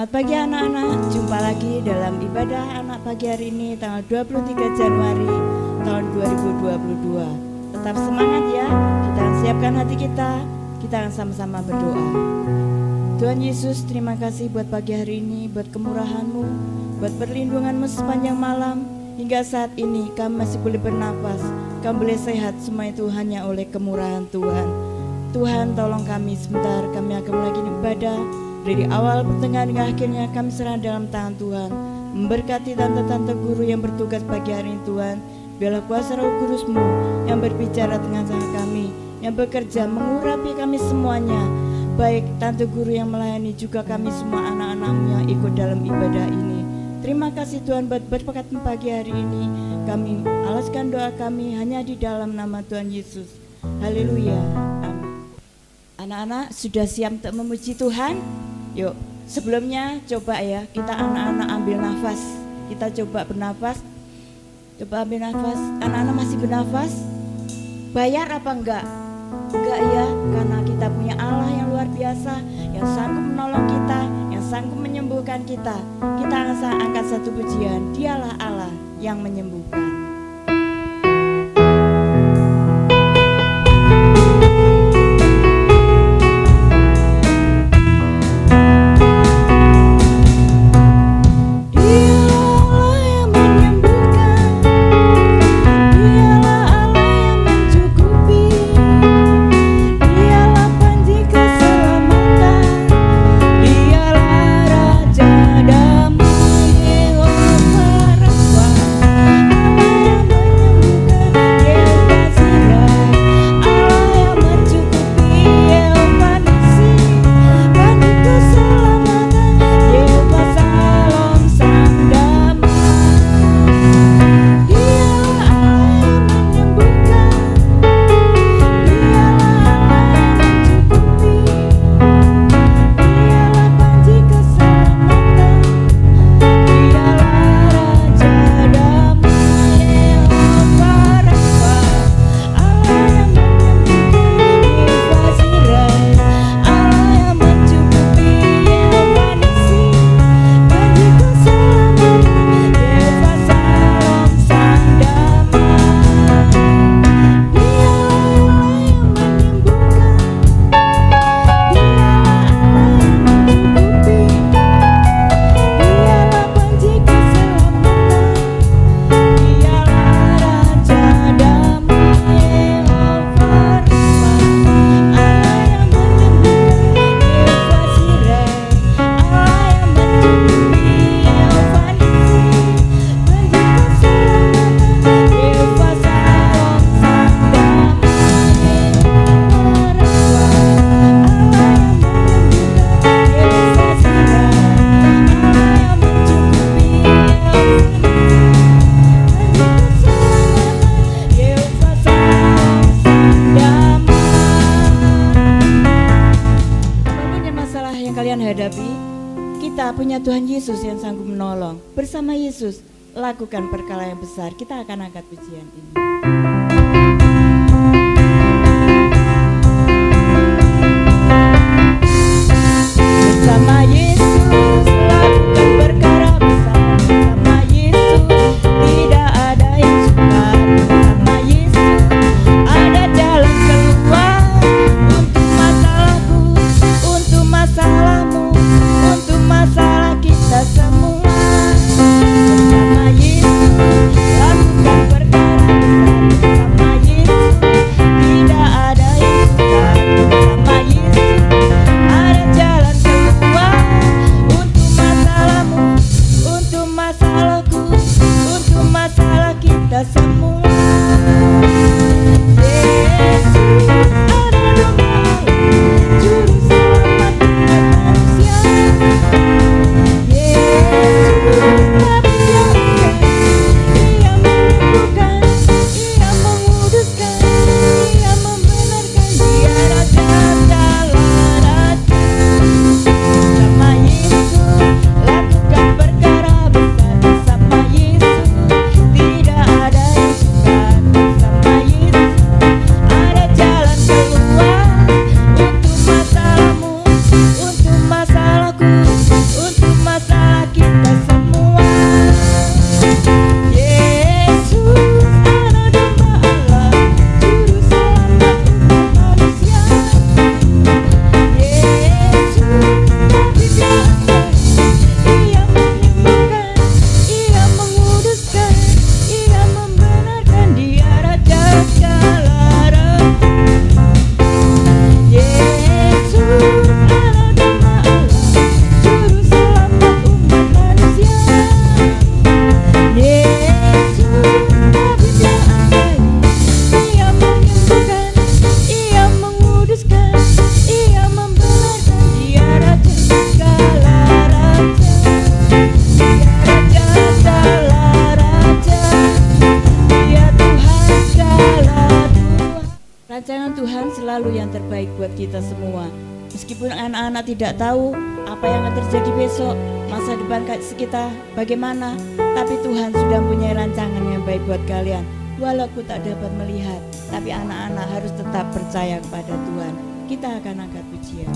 Selamat pagi anak-anak, jumpa lagi dalam ibadah anak pagi hari ini tanggal 23 Januari tahun 2022. Tetap semangat ya, kita akan siapkan hati kita akan sama-sama berdoa. Tuhan Yesus, terima kasih buat pagi hari ini, buat kemurahan-Mu, buat perlindungan-Mu sepanjang malam. Hingga saat ini kami masih boleh bernafas, kami boleh sehat, semua itu hanya oleh kemurahan Tuhan. Tuhan tolong kami sebentar, kami akan mulai ibadah. Dari awal, pertengahan, hingga akhirnya kami serah dalam tangan Tuhan. Memberkati tante-tante guru yang bertugas pagi hari ini Tuhan. Biarlah kuasa Roh Kudus-Mu yang berbicara dengan kami, yang bekerja mengurapi kami semuanya. Baik tante guru yang melayani, juga kami semua anak-anak-Mu yang ikut dalam ibadah ini. Terima kasih Tuhan buat berkat pagi hari ini. Kami alaskan doa kami hanya di dalam nama Tuhan Yesus. Haleluya. Amin. Anak-anak sudah siap untuk memuji Tuhan? Yuk, sebelumnya coba ya, kita anak-anak ambil nafas. Kita coba bernafas. Coba ambil nafas. Anak-anak masih bernafas? Bayar apa enggak? Enggak ya, karena kita punya Allah yang luar biasa, yang sanggup menolong kita, yang sanggup menyembuhkan kita. Kita akan angkat satu pujian, Dialah Allah yang menyembuhkan. Tuhan Yesus yang sanggup menolong. Bersama Yesus lakukan perkara yang besar. Kita akan angkat pujian ini. Bersama Yesus lakukan perkara besar. Bersama Yesus tidak ada yang sukar. Bersama Yesus ada jalan keluar untuk masalahku, untuk masalahmu, untuk masalah kita semua. Bersama Yesus lakukan perkara besar. Rencana Tuhan selalu yang terbaik buat kita semua. Meskipun anak-anak tidak tahu apa yang akan terjadi besok, masa depan kita bagaimana, tapi Tuhan sudah punya rancangan yang baik buat kalian. Walaupun tak dapat melihat, tapi anak-anak harus tetap percaya kepada Tuhan. Kita akan angkat pujian.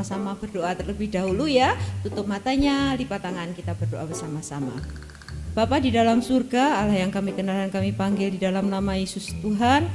sama-sama berdoa terlebih dahulu ya. Tutup matanya, lipat tangan, kita berdoa bersama-sama. Bapa di dalam surga, Allah yang kami kenal dan kami panggil di dalam nama Yesus Tuhan,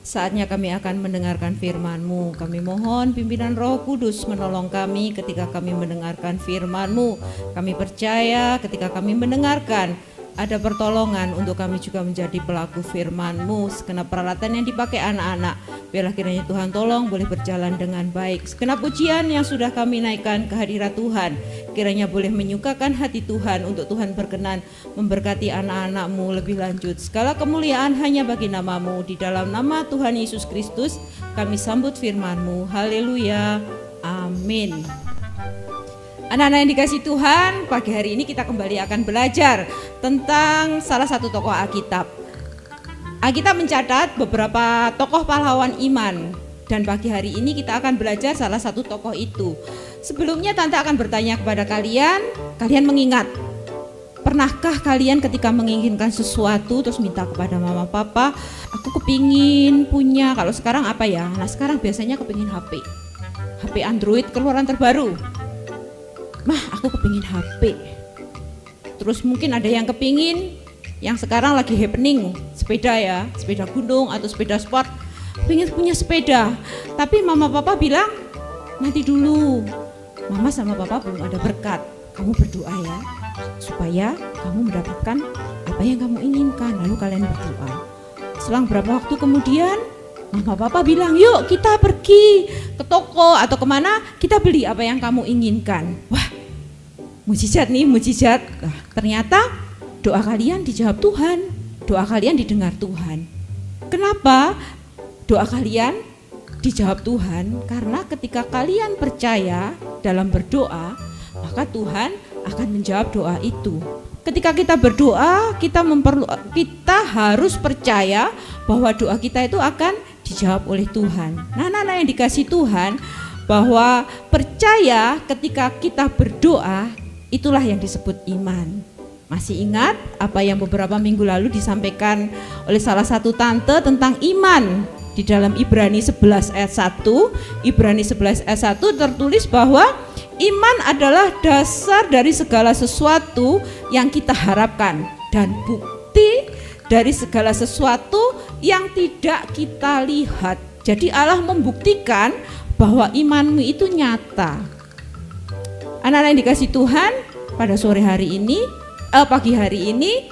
saatnya kami akan mendengarkan firman-Mu. Kami mohon pimpinan Roh Kudus menolong kami ketika kami mendengarkan firman-Mu. Kami percaya ketika kami mendengarkan, ada pertolongan untuk kami juga menjadi pelaku firman-Mu. Segenap peralatan yang dipakai anak-anak, biarlah kiranya Tuhan tolong boleh berjalan dengan baik. Segenap pujian yang sudah kami naikkan ke hadirat Tuhan, kiranya boleh menyukakan hati Tuhan, untuk Tuhan berkenan memberkati anak-anak-Mu lebih lanjut. Segala kemuliaan hanya bagi nama-Mu. Di dalam nama Tuhan Yesus Kristus kami sambut firman-Mu. Haleluya, amin. Anak-anak yang dikasihi Tuhan, pagi hari ini kita kembali akan belajar tentang salah satu tokoh Alkitab. Alkitab mencatat beberapa tokoh pahlawan iman, dan pagi hari ini kita akan belajar salah satu tokoh itu. Sebelumnya Tante akan bertanya kepada kalian mengingat, pernahkah kalian ketika menginginkan sesuatu terus minta kepada mama papa, aku kepingin punya, kalau sekarang apa ya? Nah sekarang biasanya kepingin HP Android keluaran terbaru. Mah, aku kepingin HP. Terus mungkin ada yang kepingin, yang sekarang lagi happening, sepeda ya, sepeda gunung atau sepeda sport, pengen punya sepeda. Tapi mama papa bilang, nanti dulu, mama sama papa belum ada berkat, kamu berdoa ya, supaya kamu mendapatkan apa yang kamu inginkan. Lalu kalian berdoa. Selang berapa waktu kemudian, mama papa bilang, yuk kita pergi ke toko atau kemana, kita beli apa yang kamu inginkan. Wah, mujizat nih, mujizat. Nah, ternyata doa kalian dijawab Tuhan, doa kalian didengar Tuhan. Kenapa doa kalian dijawab Tuhan? Karena ketika kalian percaya dalam berdoa, maka Tuhan akan menjawab doa itu. Ketika kita berdoa, kita harus percaya bahwa doa kita itu akan dijawab oleh Tuhan. Nah, anak-anak yang dikasihi Tuhan, bahwa percaya ketika kita berdoa, itulah yang disebut iman. Masih ingat apa yang beberapa minggu lalu disampaikan oleh salah satu tante tentang iman? Di dalam Ibrani 11 ayat 1, Ibrani 11 ayat 1 tertulis bahwa iman adalah dasar dari segala sesuatu yang kita harapkan dan bukti dari segala sesuatu yang tidak kita lihat. Jadi Allah membuktikan bahwa imanmu itu nyata. Anak-anak yang dikasihi Tuhan, pada sore hari ini, pagi hari ini,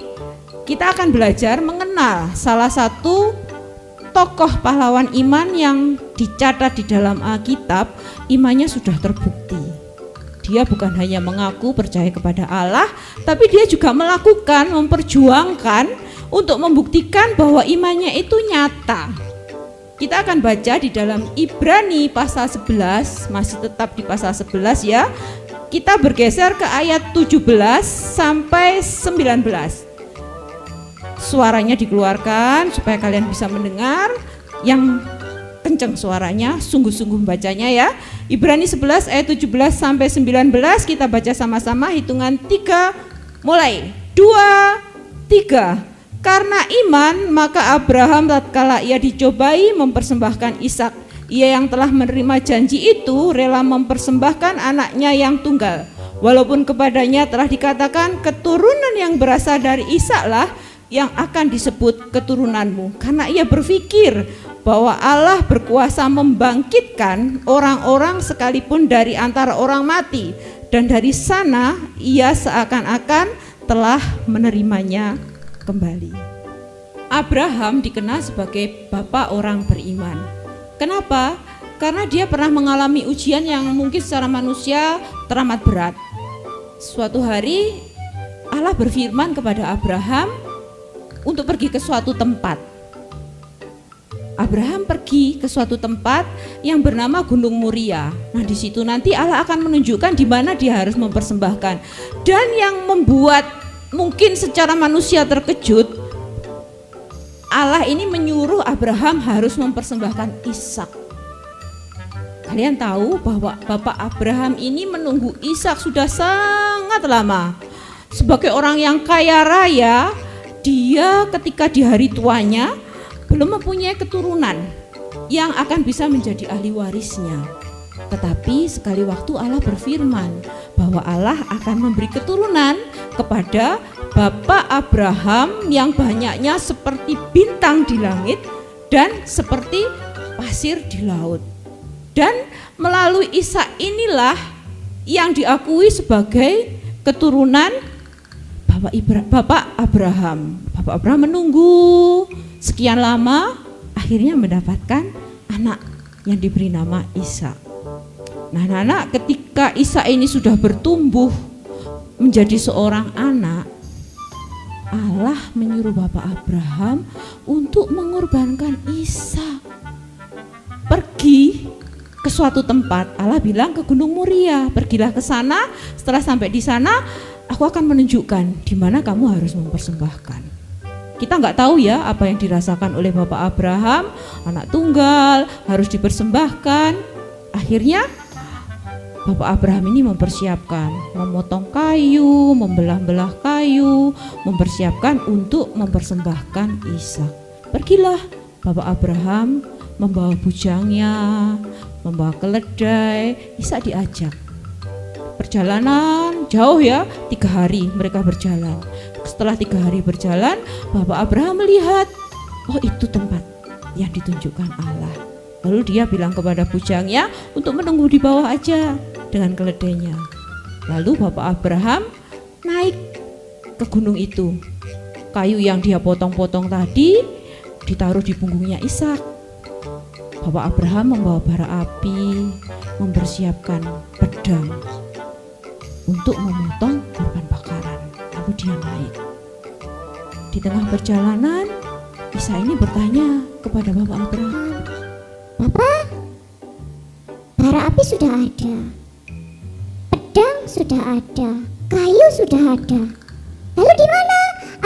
kita akan belajar mengenal salah satu tokoh pahlawan iman yang dicatat di dalam Alkitab. Imannya sudah terbukti. Dia bukan hanya mengaku percaya kepada Allah, tapi dia juga melakukan, memperjuangkan untuk membuktikan bahwa imannya itu nyata. Kita akan baca di dalam Ibrani pasal 11, masih tetap di pasal 11 ya. Kita bergeser ke ayat 17 sampai 19. Suaranya dikeluarkan supaya kalian bisa mendengar, yang kenceng suaranya, sungguh-sungguh bacanya ya. Ibrani 11 ayat 17 sampai 19, kita baca sama-sama, hitungan 3, mulai. 2, 3. Karena iman, maka Abraham tatkala ia dicobai mempersembahkan Ishak, ia yang telah menerima janji itu rela mempersembahkan anaknya yang tunggal, walaupun kepadanya telah dikatakan keturunan yang berasal dari Ishaklah yang akan disebut keturunanmu. Karena ia berpikir bahwa Allah berkuasa membangkitkan orang-orang sekalipun dari antara orang mati, dan dari sana ia seakan-akan telah menerimanya kembali. Abraham dikenal sebagai bapak orang beriman. Kenapa? Karena dia pernah mengalami ujian yang mungkin secara manusia teramat berat. Suatu hari Allah berfirman kepada Abraham untuk pergi ke suatu tempat. Abraham pergi ke suatu tempat yang bernama Gunung Muria. Nah, di situ nanti Allah akan menunjukkan di mana dia harus mempersembahkan. Dan yang membuat mungkin secara manusia terkejut, Allah ini menyuruh Abraham harus mempersembahkan Ishak. Kalian tahu bahwa Bapak Abraham ini menunggu Ishak sudah sangat lama. Sebagai orang yang kaya raya, dia ketika di hari tuanya belum mempunyai keturunan yang akan bisa menjadi ahli warisnya. Tetapi sekali waktu Allah berfirman bahwa Allah akan memberi keturunan kepada Bapak Abraham yang banyaknya seperti bintang di langit dan seperti pasir di laut. Dan melalui Ishak inilah yang diakui sebagai keturunan Bapak Abraham menunggu sekian lama, akhirnya mendapatkan anak yang diberi nama Ishak. Nah, anak ketika Ishak ini sudah bertumbuh menjadi seorang anak, Allah menyuruh Bapak Abraham untuk mengorbankan Ishak. Pergi ke suatu tempat, Allah bilang ke Gunung Moria, pergilah ke sana. Setelah sampai di sana, aku akan menunjukkan di mana kamu harus mempersembahkan. Kita nggak tahu ya apa yang dirasakan oleh Bapak Abraham, anak tunggal harus dipersembahkan. Akhirnya Bapak Abraham ini mempersiapkan, memotong kayu, membelah-belah kayu, mempersiapkan untuk mempersembahkan Ishak. Pergilah Bapak Abraham membawa bujangnya, membawa keledai. Ishak diajak. Perjalanan jauh ya, 3 hari mereka berjalan. Setelah 3 hari berjalan, Bapak Abraham melihat, oh itu tempat yang ditunjukkan Allah. Lalu dia bilang kepada bujangnya untuk menunggu di bawah aja dengan keledainya. Lalu Bapak Abraham naik ke gunung itu. Kayu yang dia potong-potong tadi ditaruh di punggungnya Ishak. Bapak Abraham membawa bara api, mempersiapkan pedang untuk memotong korban bakaran. Lalu dia naik. Di tengah perjalanan, Ishak ini bertanya kepada Bapak Abraham, Bapak, bara api sudah ada, pedang sudah ada, kayu sudah ada. Lalu di mana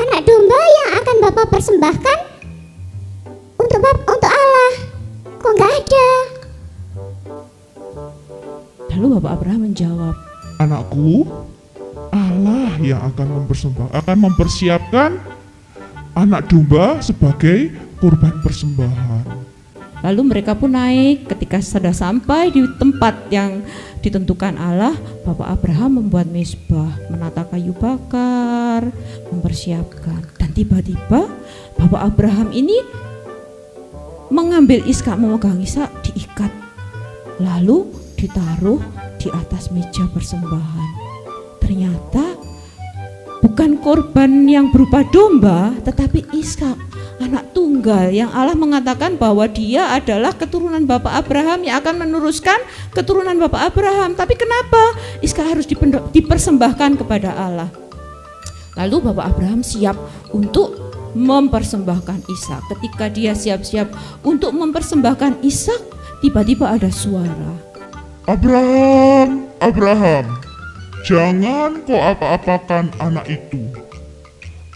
anak domba yang akan Bapak persembahkan untuk Allah? Kok nggak ada? Lalu Bapak Abraham menjawab, Anakku, Allah yang akan mempersiapkan anak domba sebagai kurban persembahan. Lalu mereka pun naik. Ketika sudah sampai di tempat yang ditentukan Allah, Bapak Abraham membuat mezbah, menata kayu bakar, mempersiapkan. Dan tiba-tiba Bapak Abraham ini mengambil Ishak, memegang Ishak, diikat, lalu ditaruh di atas meja persembahan. Ternyata bukan korban yang berupa domba, tetapi Ishak, anak tunggal yang Allah mengatakan bahwa dia adalah keturunan Bapak Abraham yang akan meneruskan keturunan Bapak Abraham. Tapi kenapa Ishak harus dipersembahkan kepada Allah? Lalu Bapak Abraham siap untuk mempersembahkan Ishak. Ketika dia siap-siap untuk mempersembahkan Ishak, tiba-tiba ada suara, Abraham, Abraham, jangan kau apa-apakan anak itu.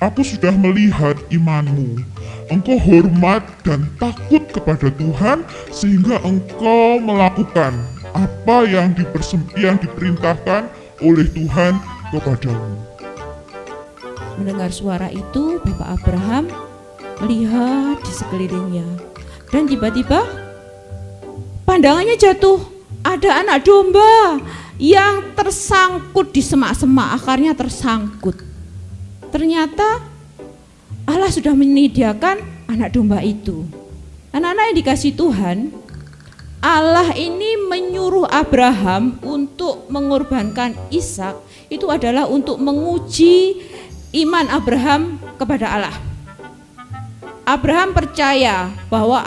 Aku sudah melihat imanmu. Engkau hormat dan takut kepada Tuhan sehingga engkau melakukan apa yang diperintahkan oleh Tuhan kepadamu. Mendengar suara itu, Bapak Abraham melihat di sekelilingnya. Dan tiba-tiba pandangannya jatuh. Ada anak domba yang tersangkut di semak-semak, akarnya tersangkut. Ternyata Allah sudah menyediakan anak domba itu. Anak-anak yang dikasihi Tuhan, Allah ini menyuruh Abraham untuk mengorbankan Ishak. Itu adalah untuk menguji iman Abraham kepada Allah. Abraham percaya bahwa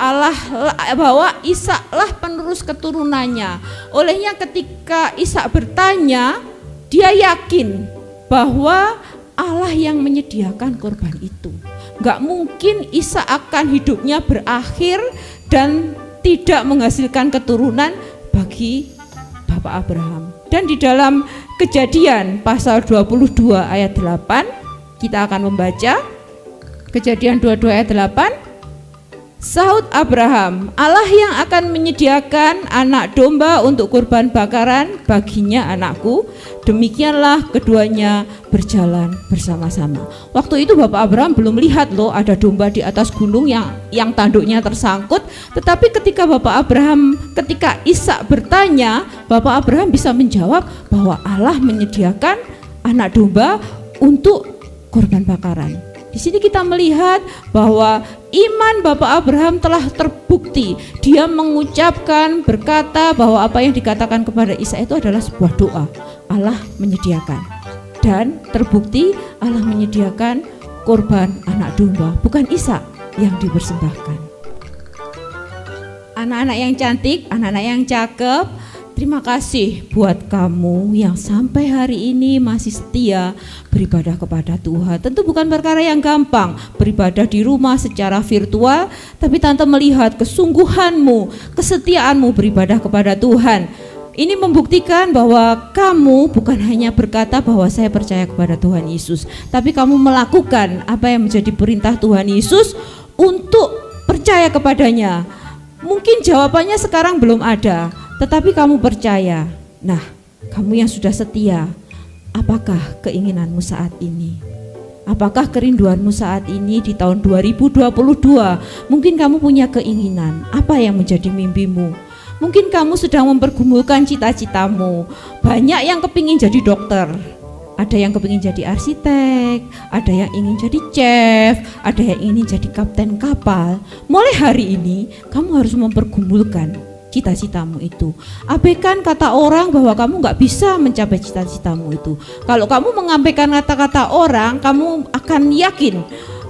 Ishaklah penerus keturunannya. Olehnya ketika Ishak bertanya, dia yakin bahwa Allah yang menyediakan korban itu. Gak mungkin Ishak akan hidupnya berakhir dan tidak menghasilkan keturunan bagi Bapak Abraham. Dan di dalam Kejadian pasal 22 ayat 8, kita akan membaca Kejadian 22 ayat 8. Sahut Abraham, Allah yang akan menyediakan anak domba untuk kurban bakaran baginya anakku. Demikianlah keduanya berjalan bersama-sama. Waktu itu Bapak Abraham belum melihat loh ada domba di atas gunung yang tanduknya tersangkut. Tetapi ketika ketika Ishak bertanya, Bapak Abraham bisa menjawab bahwa Allah menyediakan anak domba untuk kurban bakaran. Di sini kita melihat bahwa iman Bapak Abraham telah terbukti. Dia berkata bahwa apa yang dikatakan kepada Ishak itu adalah sebuah doa. Allah menyediakan. Dan terbukti Allah menyediakan korban anak domba, bukan Ishak yang dipersembahkan. Anak-anak yang cantik, anak-anak yang cakep, terima kasih buat kamu yang sampai hari ini masih setia beribadah kepada Tuhan. Tentu bukan perkara yang gampang beribadah di rumah secara virtual, tapi Tante melihat kesungguhanmu, kesetiaanmu beribadah kepada Tuhan. Ini membuktikan bahwa kamu bukan hanya berkata bahwa saya percaya kepada Tuhan Yesus, tapi kamu melakukan apa yang menjadi perintah Tuhan Yesus untuk percaya kepadanya. Mungkin jawabannya sekarang belum ada, tetapi kamu percaya. Nah, kamu yang sudah setia, apakah keinginanmu saat ini? Apakah kerinduanmu saat ini di tahun 2022? Mungkin kamu punya keinginan, apa yang menjadi mimpimu? Mungkin kamu sedang mempergumulkan cita-citamu. Banyak yang kepingin jadi dokter, ada yang kepingin jadi arsitek, ada yang ingin jadi chef, ada yang ingin jadi kapten kapal. Mulai hari ini kamu harus mempergumulkan cita-citamu itu. Abaikan kata orang bahwa kamu gak bisa mencapai cita-citamu itu. Kalau kamu mengabaikan kata-kata orang, kamu akan yakin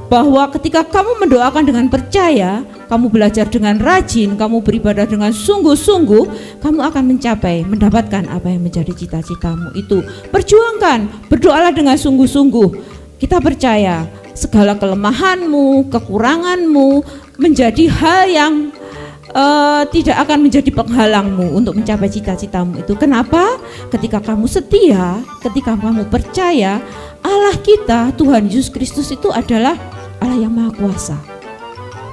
bahwa ketika kamu mendoakan dengan percaya, kamu belajar dengan rajin, kamu beribadah dengan sungguh-sungguh, kamu akan mendapatkan apa yang menjadi cita-citamu itu. Perjuangkan, berdoalah dengan sungguh-sungguh. Kita percaya segala kelemahanmu, kekuranganmu menjadi hal yang tidak akan menjadi penghalangmu untuk mencapai cita-citamu itu. Kenapa? Ketika kamu setia, ketika kamu percaya, Allah kita, Tuhan Yesus Kristus itu adalah Allah yang Maha Kuasa.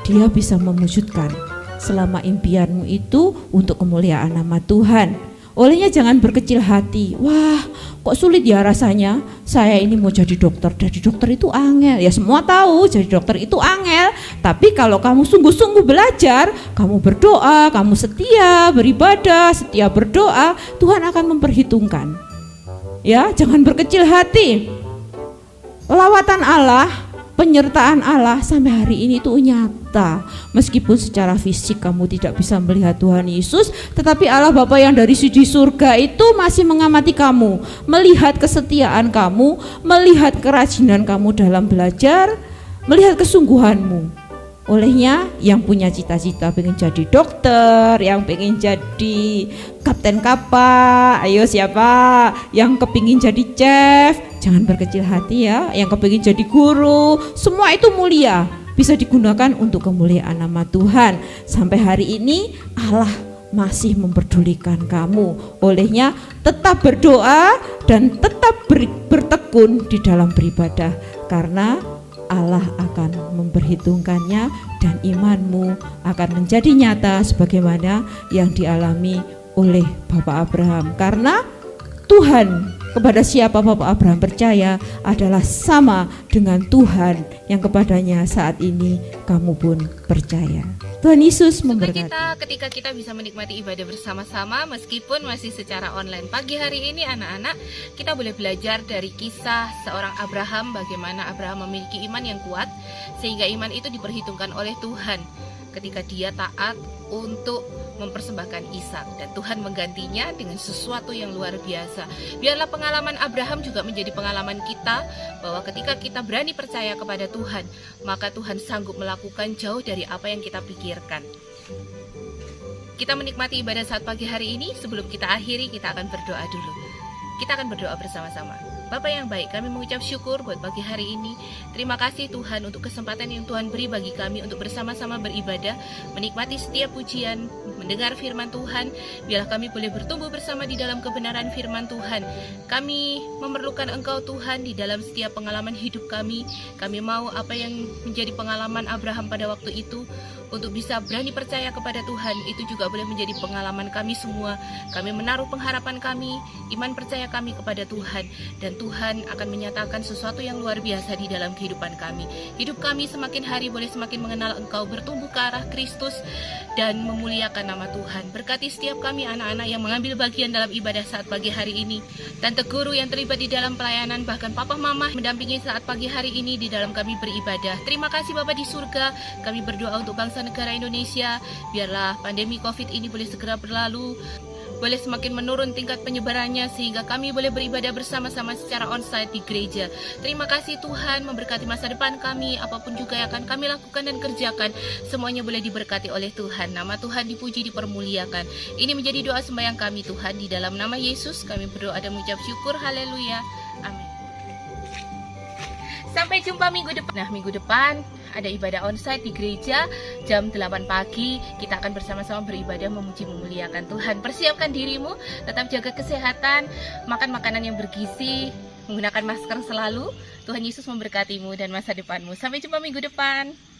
Dia bisa mewujudkan selama impianmu itu untuk kemuliaan nama Tuhan. Olehnya jangan berkecil hati. Wah, kok sulit ya rasanya. Saya ini mau jadi dokter. Jadi dokter itu angel. Ya semua tahu jadi dokter itu angel. Tapi kalau kamu sungguh-sungguh belajar, kamu berdoa, kamu setia beribadah, setia berdoa, Tuhan akan memperhitungkan. Ya, jangan berkecil hati. Lawatan Allah, penyertaan Allah sampai hari ini itu nyata. Meskipun secara fisik kamu tidak bisa melihat Tuhan Yesus, tetapi Allah Bapa yang dari di surga itu masih mengamati kamu, melihat kesetiaan kamu, melihat kerajinan kamu dalam belajar, melihat kesungguhanmu. Olehnya yang punya cita-cita pengen jadi dokter, yang pengen jadi kapten kapal, ayo siapa yang kepingin jadi chef, jangan berkecil hati ya. Yang kepingin jadi guru, semua itu mulia, bisa digunakan untuk kemuliaan nama Tuhan. Sampai hari ini Allah masih memperdulikan kamu. Olehnya tetap berdoa dan tetap bertekun di dalam beribadah, karena Allah akan memperhitungkannya dan imanmu akan menjadi nyata sebagaimana yang dialami oleh Bapak Abraham. Karena Tuhan kepada siapa Bapak Abraham percaya adalah sama dengan Tuhan yang kepadanya saat ini kamu pun percaya. Tuhan Yesus memberkati. Ketika kita bisa menikmati ibadah bersama-sama meskipun masih secara online. Pagi hari ini anak-anak, kita boleh belajar dari kisah seorang Abraham, bagaimana Abraham memiliki iman yang kuat sehingga iman itu diperhitungkan oleh Tuhan ketika dia taat untuk mempersembahkan Ishak, dan Tuhan menggantinya dengan sesuatu yang luar biasa. Biarlah pengalaman Abraham juga menjadi pengalaman kita, bahwa ketika kita berani percaya kepada Tuhan, maka Tuhan sanggup melakukan jauh dari apa yang kita pikirkan. Kita menikmati ibadah saat pagi hari ini. Sebelum kita akhiri, kita akan berdoa dulu. Kita akan berdoa bersama-sama. Bapa yang baik, kami mengucap syukur buat pagi hari ini. Terima kasih Tuhan untuk kesempatan yang Tuhan beri bagi kami untuk bersama-sama beribadah, menikmati setiap pujian, mendengar firman Tuhan. Biarlah kami boleh bertumbuh bersama di dalam kebenaran firman Tuhan. Kami memerlukan Engkau Tuhan di dalam setiap pengalaman hidup kami. Kami mau apa yang menjadi pengalaman Abraham pada waktu itu, untuk bisa berani percaya kepada Tuhan, itu juga boleh menjadi pengalaman kami semua. Kami menaruh pengharapan kami, iman percaya kami kepada Tuhan, dan Tuhan akan menyatakan sesuatu yang luar biasa di dalam kehidupan kami. Hidup kami semakin hari boleh semakin mengenal Engkau, bertumbuh ke arah Kristus, dan memuliakan nama Tuhan. Berkati setiap kami anak-anak yang mengambil bagian dalam ibadah saat pagi hari ini, Tante guru yang terlibat di dalam pelayanan, bahkan papa mama mendampingi saat pagi hari ini di dalam kami beribadah. Terima kasih Bapa di surga. Kami berdoa untuk bangsa negara Indonesia, biarlah pandemi COVID ini boleh segera berlalu. boleh semakin menurun tingkat penyebarannya sehingga kami boleh beribadah bersama-sama secara onsite di gereja. Terima kasih Tuhan, memberkati masa depan kami, apapun juga yang akan kami lakukan dan kerjakan, semuanya boleh diberkati oleh Tuhan. Nama Tuhan dipuji, dipermuliakan. Ini menjadi doa sembahyang kami Tuhan, di dalam nama Yesus kami berdoa dan mengucap syukur. Haleluya. Amin. Sampai jumpa minggu depan. Nah, minggu depan ada ibadah onsite di gereja jam 8 pagi. Kita akan bersama-sama beribadah memuji memuliakan Tuhan. Persiapkan dirimu, tetap jaga kesehatan, makan makanan yang bergizi, menggunakan masker selalu. Tuhan Yesus memberkatimu dan masa depanmu. Sampai jumpa minggu depan.